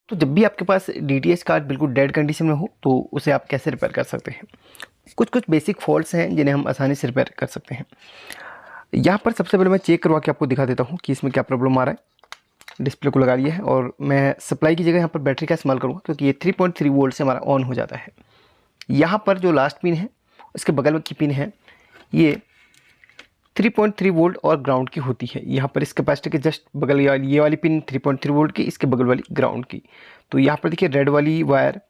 तो जब भी आपके पास DTH कार्ड बिल्कुल डेड कंडीशन में हो तो उसे आप कैसे रिपेयर कर सकते हैं। कुछ कुछ बेसिक फॉल्ट्स हैं जिन्हें हम आसानी से रिपेयर कर सकते हैं। यहाँ पर सबसे पहले मैं चेक करवा के आपको दिखा देता हूँ कि इसमें क्या प्रॉब्लम आ रहा है। डिस्प्ले को लगा लिया है और मैं सप्लाई की जगह यहाँ पर बैटरी का इस्तेमाल करूँगा क्योंकि ये 3.3 वोल्ट से हमारा ऑन हो जाता है। यहाँ पर जो लास्ट पिन है उसके बगल में की पिन है, ये 3.3 वोल्ट और ग्राउंड की होती है। यहाँ पर इस कैपेसिटर के जस्ट बगल ये वाली पिन 3.3 वोल्ट की, इसके बगल वाली ग्राउंड की। तो यहाँ पर देखिए रेड वाली वायर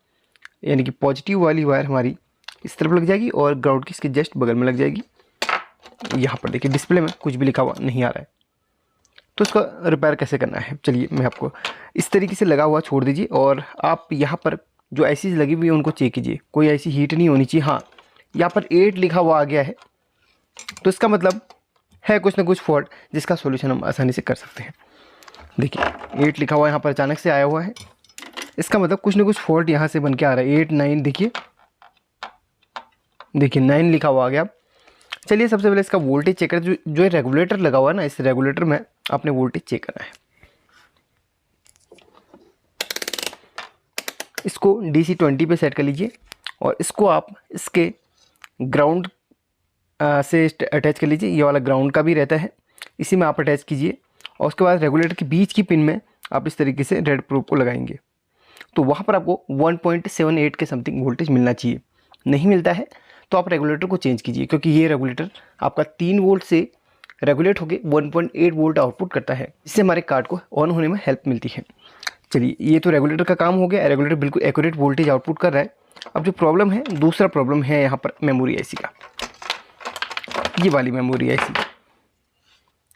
यानी कि पॉजिटिव वाली वायर हमारी इस तरफ लग जाएगी और ग्राउंड की इसके जस्ट बगल में लग जाएगी। यहाँ पर देखिए डिस्प्ले में कुछ भी लिखा हुआ नहीं आ रहा है। तो इसका रिपेयर कैसे करना है, चलिए मैं आपको इस तरीके से लगा हुआ छोड़ दीजिए और आप यहाँ पर जो ऐसी लगी हुई है उनको चेक कीजिए, कोई ऐसी हीट नहीं होनी चाहिए। हाँ, यहाँ पर 8 लिखा हुआ आ गया है तो इसका मतलब है कुछ ना कुछ फॉल्ट जिसका सॉल्यूशन हम आसानी से कर सकते हैं। देखिए 8 लिखा हुआ यहाँ पर अचानक से आया हुआ है, इसका मतलब कुछ ना कुछ फॉल्ट यहाँ से बन के आ रहा है। 8 9 देखिए 9 लिखा हुआ आ गया। चलिए सबसे पहले इसका वोल्टेज चेक करें। जो रेगुलेटर लगा हुआ है ना, इस रेगुलेटर में आपने वोल्टेज चेक करना है। इसको DC 20 पे सेट कर लीजिए और इसको आप इसके ग्राउंड से अटैच कर लीजिए। ये वाला ग्राउंड का भी रहता है, इसी में आप अटैच कीजिए और उसके बाद रेगुलेटर के बीच की पिन में आप इस तरीके से रेड प्रोब को लगाएंगे तो वहाँ पर आपको 1.78 के समथिंग वोल्टेज मिलना चाहिए। नहीं मिलता है तो आप रेगुलेटर को चेंज कीजिए क्योंकि ये रेगुलेटर आपका 3 वोल्ट से रेगुलेट होकर 1.8 वोल्ट आउटपुट करता है। इससे हमारे कार्ड को ऑन होने में हेल्प मिलती है। चलिए ये तो रेगुलेटर का काम हो गया, रेगुलेटर बिल्कुल एक्यूरेट वोल्टेज आउटपुट कर रहा है। अब जो प्रॉब्लम है, दूसरा प्रॉब्लम है यहाँ पर मेमोरी IC का। ये वाली मेमोरी IC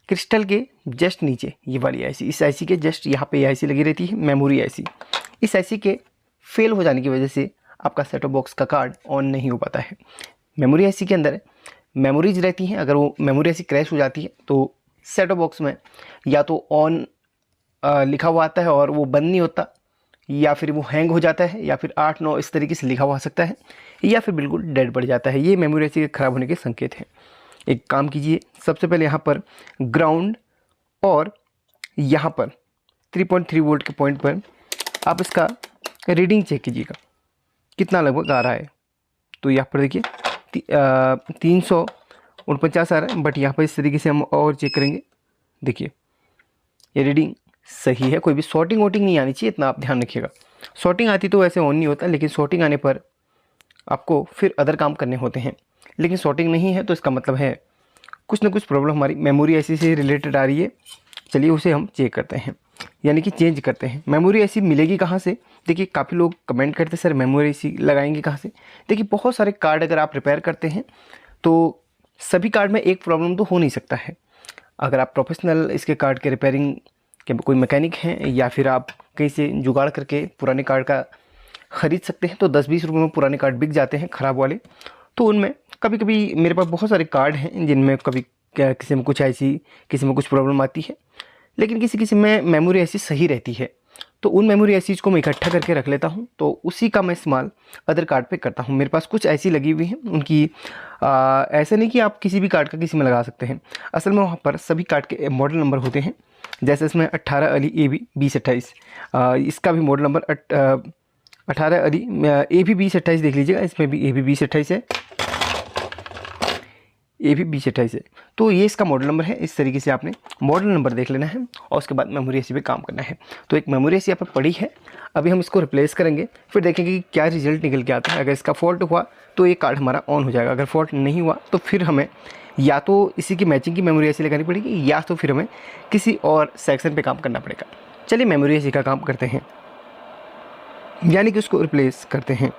क्रिस्टल के जस्ट नीचे ये वाली IC, इस IC के जस्ट यहाँ पे ये IC लगी रहती है मेमोरी IC। इस IC के फेल हो जाने की वजह से आपका सेट टॉप बॉक्स का कार्ड ऑन नहीं हो पाता है। मेमोरी IC के अंदर मेमोरीज रहती हैं, अगर वो मेमोरी IC क्रैश हो जाती है तो सेट टॉप बॉक्स में या तो ऑन लिखा हुआ आता है और वो बंद नहीं होता, या फिर वो हैंग हो जाता है, या फिर 8 9 इस तरीके से लिखा हुआ आ सकता है, या फिर बिल्कुल डेड पड़ जाता है। ये मेमोरी IC के ख़राब होने के संकेत हैं। एक काम कीजिए, सबसे पहले यहाँ पर ग्राउंड और यहाँ पर 3.3 वोल्ट के पॉइंट पर आप इसका रीडिंग चेक कीजिएगा कितना लगभग आ रहा है। तो यहाँ पर देखिए 349 आ रहा है, बट यहाँ पर इस तरीके से हम और चेक करेंगे। देखिए ये रीडिंग सही है, कोई भी शॉर्टिंग वोटिंग नहीं आनी चाहिए, इतना आप ध्यान रखिएगा। शॉर्टिंग आती तो वैसे ऑन नहीं होता, लेकिन शॉर्टिंग आने पर आपको फिर अदर काम करने होते हैं। लेकिन शॉर्टिंग नहीं है तो इसका मतलब है कुछ ना कुछ प्रॉब्लम हमारी मेमोरी IC से रिलेटेड आ रही है। चलिए उसे हम चेक करते हैं, यानी कि चेंज करते हैं। मेमोरी IC मिलेगी कहाँ से? देखिए काफ़ी लोग कमेंट करते हैं सर मेमोरी IC लगाएंगे कहाँ से। देखिए बहुत सारे कार्ड अगर आप रिपेयर करते हैं तो सभी कार्ड में एक प्रॉब्लम तो हो नहीं सकता है। अगर आप प्रोफेशनल इसके कार्ड के रिपेयरिंग के कोई मैकेनिक हैं या फिर आप कहीं से जुगाड़ करके पुराने कार्ड का ख़रीद सकते हैं तो 10-20 रुपये में पुराने कार्ड बिक जाते हैं ख़राब वाले। तो उनमें कभी कभी मेरे पास बहुत सारे कार्ड हैं जिनमें कभी किसी में कुछ ऐसी, किसी में कुछ प्रॉब्लम आती है, लेकिन किसी किसी में मेमोरी IC सही रहती है। तो उन मेमोरी ICs को मैं इकट्ठा करके रख लेता हूँ, तो उसी का मैं इस्तेमाल अदर कार्ड पे करता हूँ। मेरे पास कुछ ऐसी लगी हुई हैं उनकी ऐसा नहीं कि आप किसी भी कार्ड का किसी में लगा सकते हैं। असल में वहाँ पर सभी कार्ड के मॉडल नंबर होते हैं। जैसे इसमें 18 अली AB 2028, इसका भी मॉडल नंबर 18 अली AB 2028 देख लीजिएगा, इसमें भी AB 2028 है, AB 2028 है। तो ये इसका मॉडल नंबर है। इस तरीके से आपने मॉडल नंबर देख लेना है और उसके बाद मेमोरी IC पे काम करना है। तो एक मेमोरी IC यहाँ पर पड़ी है, अभी हम इसको रिप्लेस करेंगे, फिर देखेंगे कि क्या रिजल्ट निकल के आता है। अगर इसका फॉल्ट हुआ तो ये कार्ड हमारा ऑन हो जाएगा, अगर फॉल्ट नहीं हुआ तो फिर हमें या तो इसी की मैचिंग की मेमोरी IC लगानी पड़ेगी या तो फिर हमें किसी और सेक्शन पर काम करना पड़ेगा। चलिए मेमोरी IC का काम करते हैं, यानी कि उसको रिप्लेस करते हैं।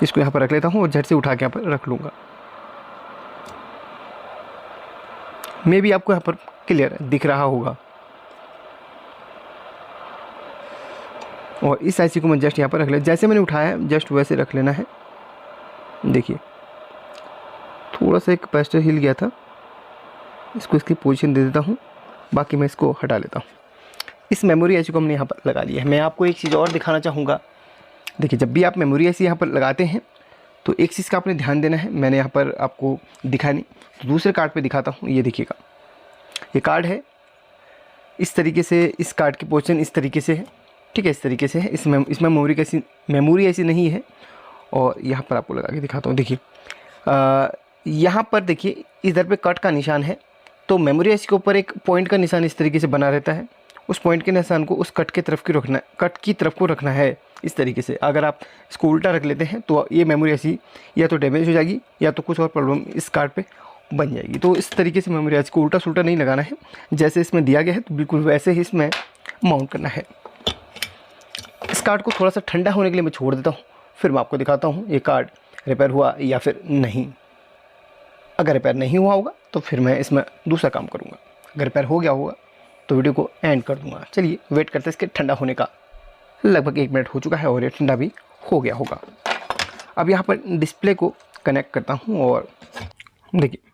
इसको यहाँ पर रख लेता हूँ और झट से उठा के यहाँ पर रख लूँगा। मे भी आपको यहाँ पर क्लियर दिख रहा होगा। और इस IC को मैं जस्ट यहाँ पर रख लेता, जैसे मैंने उठाया जस्ट वैसे रख लेना है। देखिए थोड़ा सा एक कैपेसिटर हिल गया था, इसको इसकी पोजीशन दे देता हूँ, बाकी मैं इसको हटा लेता हूँ। इस मेमोरी IC को हमने यहाँ पर लगा लिया है। मैं आपको एक चीज़ और दिखाना चाहूँगा। देखिए जब भी आप मेमोरी IC यहाँ पर लगाते हैं तो एक चीज़ का आपने ध्यान देना है, मैंने यहाँ पर आपको दिखा नहीं तो दूसरे कार्ड पे दिखाता हूँ। ये देखिएगा, ये कार्ड है, इस तरीके से इस कार्ड की पोजीशन इस तरीके से है, ठीक है, इस तरीके से है। इसमें मेमोरी ऐसी नहीं है। और यहाँ पर आपको लगा के दिखाता हूँ, देखिए यहाँ पर देखिए इधर पे कट का निशान है, तो मेमोरी ऐसी के ऊपर एक पॉइंट का निशान इस तरीके से बना रहता है। उस पॉइंट के निशान को उस कट की तरफ को रखना है इस तरीके से। अगर आप इसको उल्टा रख लेते हैं तो ये मेमोरी ऐसी या तो डैमेज हो जाएगी या तो कुछ और प्रॉब्लम इस कार्ड पे बन जाएगी। तो इस तरीके से मेमोरी ऐसी को उल्टा सुल्टा नहीं लगाना है, जैसे इसमें दिया गया है तो बिल्कुल वैसे ही इसमें माउंट करना है। इस कार्ड को थोड़ा सा ठंडा होने के लिए मैं छोड़ देता हूँ, फिर मैं आपको दिखाता हूँ ये कार्ड रिपेयर हुआ या फिर नहीं। अगर रिपेयर नहीं हुआ होगा तो फिर मैं इसमें दूसरा काम करूँगा, अगर रिपेयर हो गया होगा तो वीडियो को एंड कर दूँगा। चलिए वेट करते हैं इसके ठंडा होने का। लगभग 1 मिनट हो चुका है और ये ठंडा भी हो गया होगा। अब यहाँ पर डिस्प्ले को कनेक्ट करता हूँ और देखिए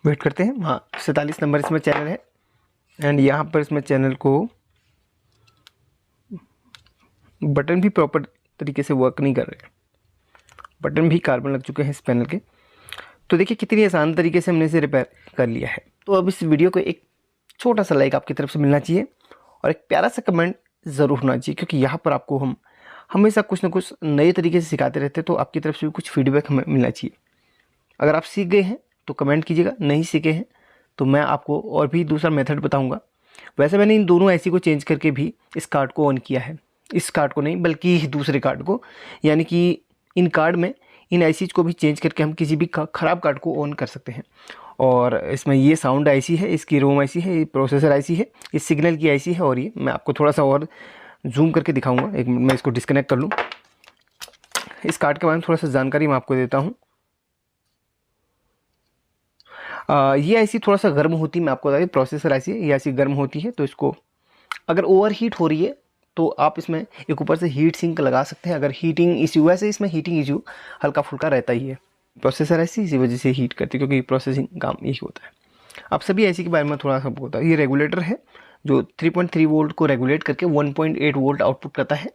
वेट करते हैं। हाँ 47 नंबर इसमें चैनल है एंड यहाँ पर इसमें चैनल को बटन भी प्रॉपर तरीके से वर्क नहीं कर रहे, बटन भी कार्बन लग चुके हैं इस पैनल के। तो देखिए कितनी आसान तरीके से हमने इसे रिपेयर कर लिया है। तो अब इस वीडियो को एक छोटा सा लाइक आपकी तरफ से मिलना चाहिए और एक प्यारा सा कमेंट ज़रूर होना चाहिए, क्योंकि यहाँ पर आपको हम हमेशा कुछ ना कुछ नए तरीके से सिखाते रहते हैं, तो आपकी तरफ से भी कुछ फीडबैक हमें मिलना चाहिए। अगर आप सीख गए हैं तो कमेंट कीजिएगा, नहीं सीखे हैं तो मैं आपको और भी दूसरा मेथड बताऊँगा। वैसे मैंने इन दोनों ऐसी को चेंज करके भी इस कार्ड को ऑन किया है, इस कार्ड को नहीं बल्कि दूसरे कार्ड को, यानी कि इन कार्ड में इन आईसीज को भी चेंज करके हम किसी भी ख़राब कार्ड को ऑन कर सकते हैं। और इसमें ये साउंड आईसी है, इसकी रोम आईसी है, ये प्रोसेसर आईसी है, ये सिग्नल की आईसी है। और ये मैं आपको थोड़ा सा और जूम करके दिखाऊंगा। एक मिनट मैं इसको डिस्कनेक्ट कर लूँ। इस कार्ड के बारे में थोड़ा सा जानकारी मैं आपको देता हूँ। ये आईसी थोड़ा सा गर्म होती है, मैं आपको बता दूँ प्रोसेसर आईसी है, ये आईसी गर्म होती है। तो इसको अगर ओवर हीट हो रही है तो आप इसमें एक ऊपर से हीट सिंक लगा सकते हैं। अगर हीटिंग इशू, वैसे इसमें हीटिंग इशू हल्का फुल्का रहता ही है, प्रोसेसर ऐसी इसी वजह से हीट करती है, क्योंकि प्रोसेसिंग काम यही होता है। अब सभी ऐसी के बारे में थोड़ा सा होता है। ये रेगुलेटर है जो 3.3 वोल्ट को रेगुलेट करके 1.8 वोल्ट आउटपुट करता है।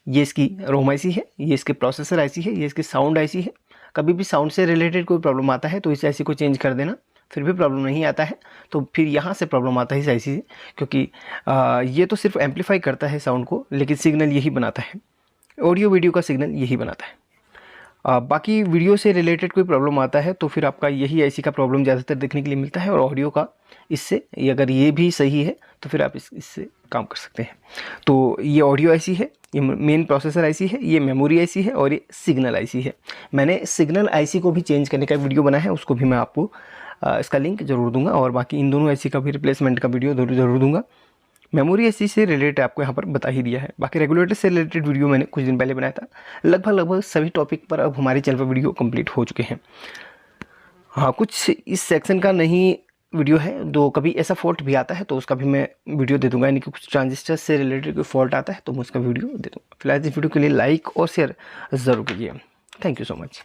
ये इसकी रोम आईसी है, ये इसके प्रोसेसर आईसी है, ये इसकी साउंड आईसी है। कभी भी साउंड से रिलेटेड कोई प्रॉब्लम आता है तो इस आईसी को चेंज कर देना, फिर भी प्रॉब्लम नहीं आता है तो फिर यहाँ से प्रॉब्लम आता है इस आईसी से, क्योंकि ये तो सिर्फ एम्पलीफाई करता है साउंड को, लेकिन सिग्नल यही बनाता है, ऑडियो वीडियो का सिग्नल यही बनाता है। बाकी वीडियो से रिलेटेड कोई प्रॉब्लम आता है तो फिर आपका यही आईसी का प्रॉब्लम ज़्यादातर देखने के लिए मिलता है। और ऑडियो का इससे अगर ये भी सही है तो फिर आप इससे काम कर सकते हैं। तो ये ऑडियो आईसी है, ये मेन प्रोसेसर आईसी है, ये मेमोरी आईसी है और ये सिग्नल आईसी है। मैंने सिग्नल आईसी को भी चेंज करने का वीडियो बनाया है, उसको भी मैं आपको इसका लिंक ज़रूर दूंगा। और बाकी इन दोनों आईसी का भी रिप्लेसमेंट का वीडियो ज़रूर दूंगा। मेमोरी आईसी से रिलेटेड आपको यहाँ पर बता ही दिया है। बाकी रेगुलेटर से रिलेटेड वीडियो मैंने कुछ दिन पहले बनाया था। लगभग सभी टॉपिक पर अब हमारे चैनल पर वीडियो कंप्लीट हो चुके हैं। हाँ कुछ इस सेक्शन का नहीं वीडियो है, तो कभी ऐसा फॉल्ट भी आता है तो उसका भी मैं वीडियो दे दूंगा, यानी कि कुछ ट्रांजिस्टर से रिलेटेड कोई फॉल्ट आता है तो मैं उसका वीडियो दे दूँगा। फिलहाल इस वीडियो के लिए लाइक और शेयर ज़रूर कीजिए। Thank you so much.